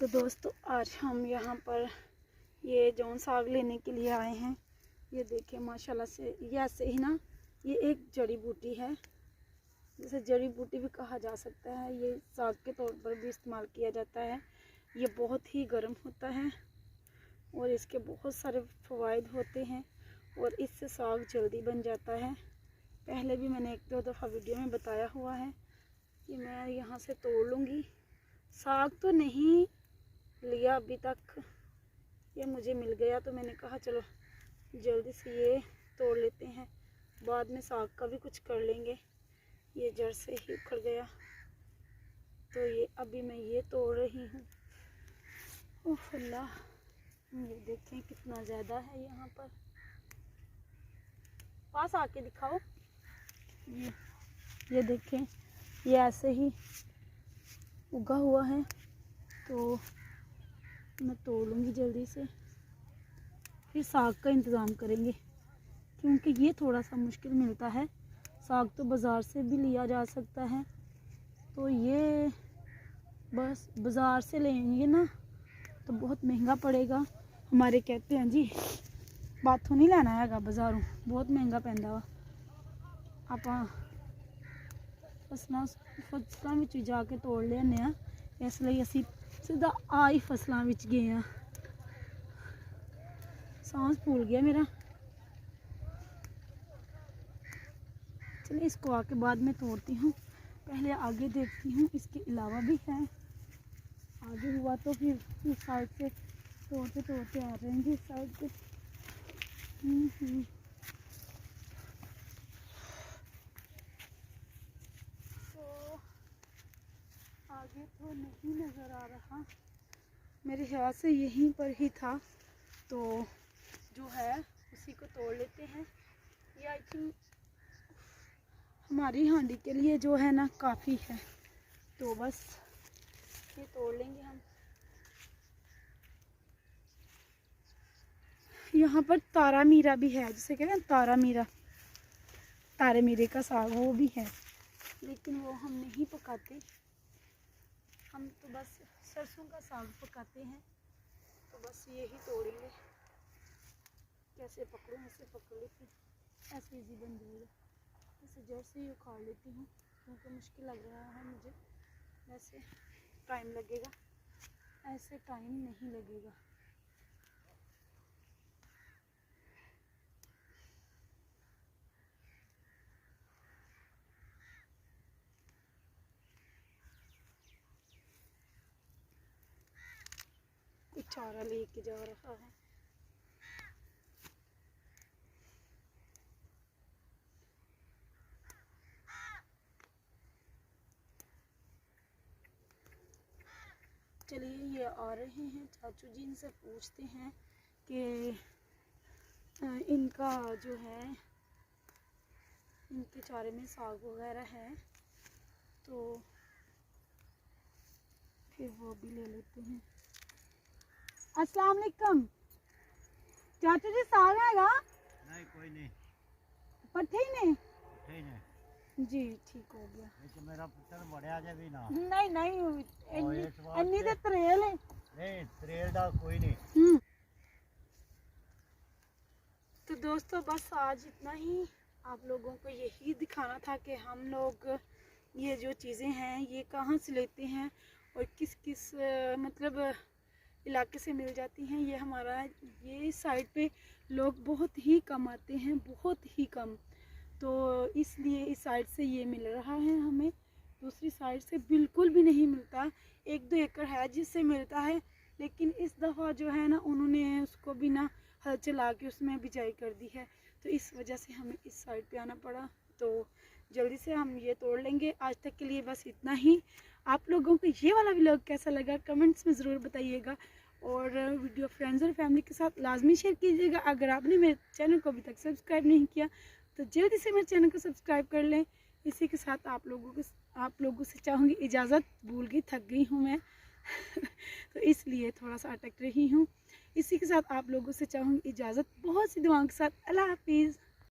तो दोस्तों आज हम यहाँ पर ये जौन साग लेने के लिए आए हैं। ये देखिए माशाल्लाह से ये ऐसे ही ना, ये एक जड़ी बूटी है, जिसे जड़ी बूटी भी कहा जा सकता है। ये साग के तौर पर भी इस्तेमाल किया जाता है। ये बहुत ही गर्म होता है और इसके बहुत सारे फ़वाइद होते हैं और इससे साग जल्दी बन जाता है। पहले भी मैंने एक दो दफ़ा वीडियो में बताया हुआ है कि मैं यहाँ से तोड़ लूँगी। साग तो नहीं लिया अभी तक, ये मुझे मिल गया तो मैंने कहा चलो जल्दी से ये तोड़ लेते हैं, बाद में साग का भी कुछ कर लेंगे। ये जड़ से ही उखड़ गया तो ये अभी मैं ये तोड़ रही हूँ। ओह अल्लाह, ये देखें कितना ज़्यादा है यहाँ पर। पास आके दिखाओ। ये देखें, ये ऐसे ही उगा हुआ है तो मैं तोड़ लूँगी जल्दी से, फिर साग का इंतज़ाम करेंगे क्योंकि ये थोड़ा सा मुश्किल मिलता है। साग तो बाज़ार से भी लिया जा सकता है, तो ये बस बाज़ार से लेंगे ना तो बहुत महंगा पड़ेगा। हमारे कहते हैं जी बातों नहीं लेना है बाज़ारों, बहुत महंगा पैंदा वा। आप फसलों में जाके तोड़ लेने, इसलिए असी सीधा आई फसलों में गए हैं। सांस फूल गया मेरा। चलिए इसको आके बाद में तोड़ती हूँ, पहले आगे देखती हूँ इसके अलावा भी है। आगे हुआ तो फिर इस साइड से तोड़ते तोड़ते आ जाएंगे इस साइड पे। तो आगे तो नहीं नज़र आ रहा, मेरे ख्याल से यहीं पर ही था, तो जो है उसी को तोड़ लेते हैं। ये आई थिंक हमारी हांडी के लिए जो है ना काफ़ी है, तो बस ये तोड़ लेंगे हम। यहाँ पर तारा मीरा भी है, जिसे कहते हैं तारा मीरा, तारे मीरे का साग वो भी है, लेकिन वो हम नहीं पकाते। हम तो बस सरसों का साग पकाते हैं, तो बस यही तोड़ेंगे। कैसे पकड़ूं, ऐसे पकड़ लेती, ऐसे इजी बन जाएगा। ऐसे जड़ से ही उखाड़ लेती हूँ क्योंकि मुश्किल लग रहा है मुझे। वैसे टाइम लगेगा, ऐसे टाइम नहीं लगेगा। कोई चारा लेके जा रहा है। चलिए ये आ रहे हैं चाचू जी, इनसे पूछते हैं कि इनका जो है इनके चारे में साग वगैरह है, तो फिर वो भी ले लेते हैं। अस्सलाम वालेकुम चाचू जी, साग हैगा? नहीं कोई नहीं, पट्ठे ही नहीं जी, ठीक हो गया। तो मेरा पुत्र बढ़िया जे भी ना नहीं इन्नी ते तरेल है नहीं, त्रेल दा कोई नहीं। तो दोस्तों बस आज इतना ही, आप लोगों को यही दिखाना था कि हम लोग ये जो चीज़ें हैं ये कहाँ से लेते हैं और किस किस मतलब इलाके से मिल जाती हैं। ये हमारा ये साइड पे लोग बहुत ही कम आते हैं, बहुत ही कम, तो इसलिए इस साइड से ये मिल रहा है हमें, दूसरी साइड से बिल्कुल भी नहीं मिलता। 1-2 एकड़ है जिससे मिलता है, लेकिन इस दफ़ा जो है ना उन्होंने उसको भी ना हल चला के उसमें बिजाई कर दी है, तो इस वजह से हमें इस साइड पे आना पड़ा। तो जल्दी से हम ये तोड़ लेंगे। आज तक के लिए बस इतना ही। आप लोगों को ये वाला व्लॉग कैसा लगा कमेंट्स में ज़रूर बताइएगा, और वीडियो फ्रेंड्स और फैमिली के साथ लाजमी शेयर कीजिएगा। अगर आपने मेरे चैनल को अभी तक सब्सक्राइब नहीं किया तो जल्दी से मेरे चैनल को सब्सक्राइब कर लें। इसी के साथ आप लोगों से चाहूँगी इजाज़त, भूल गई, थक गई हूँ मैं तो इसलिए थोड़ा सा अटक रही हूँ। इसी के साथ आप लोगों से चाहूँगी इजाज़त, बहुत सी दुआओं के साथ। अल्लाह हाफिज़।